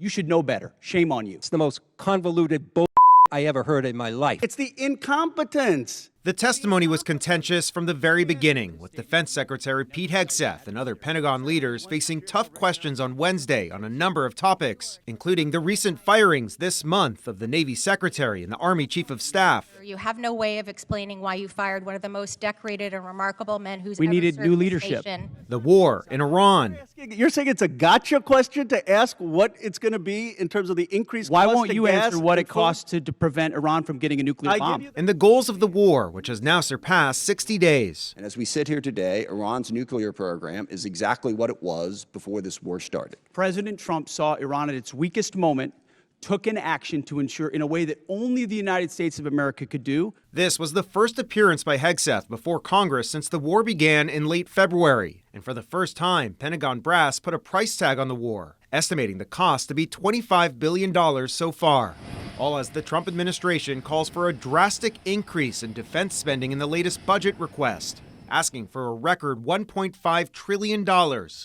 You should know better. Shame on you. It's the most convoluted bull I ever heard in my life. It's the incompetence. The testimony was contentious from the very beginning, with Defense Secretary Pete Hegseth and other Pentagon leaders facing tough questions on Wednesday on a number of topics, including the recent firings this month of the Navy Secretary and the Army Chief of Staff. You have no way of explaining why you fired one of the most decorated and remarkable men who's We ever needed served new this leadership. nation. The war in Iran. You're saying it's a gotcha question to ask what it's going to be in terms of the increased Why cost won't of you gas answer what and it costs to prevent Iran from getting a nuclear bomb? And the goals of the war, which has now surpassed 60 days. And as we sit here today, Iran's nuclear program is exactly what it was before this war started. President Trump saw Iran at its weakest moment, took an action to ensure in a way that only the United States of America could do. This was the first appearance by Hegseth before Congress since the war began in late February. And for the first time, Pentagon brass put a price tag on the war, estimating the cost to be $25 billion so far. All as the Trump administration calls for a drastic increase in defense spending in the latest budget request, asking for a record $1.5 trillion,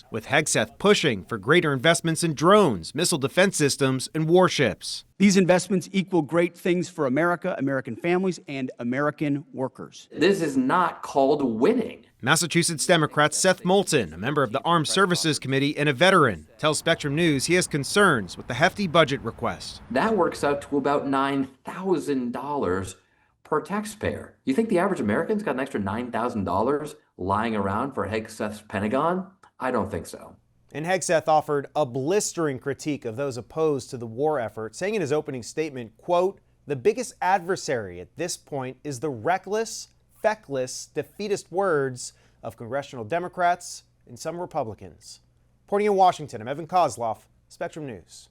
with Hegseth pushing for greater investments in drones, missile defense systems, and warships. These investments equal great things for America, American families, and American workers. This is not called winning. Massachusetts Democrat Seth Moulton, a member of the Armed Services Committee and a veteran, tells Spectrum News he has concerns with the hefty budget request. That works out to about $9,000 per taxpayer. You think the average American's got an extra $9,000 lying around for Hegseth's Pentagon? I don't think so. And Hegseth offered a blistering critique of those opposed to the war effort, saying in his opening statement, quote, "The biggest adversary at this point is the reckless, feckless, defeatist words of congressional Democrats and some Republicans." Reporting in Washington, I'm Evan Koslof, Spectrum News.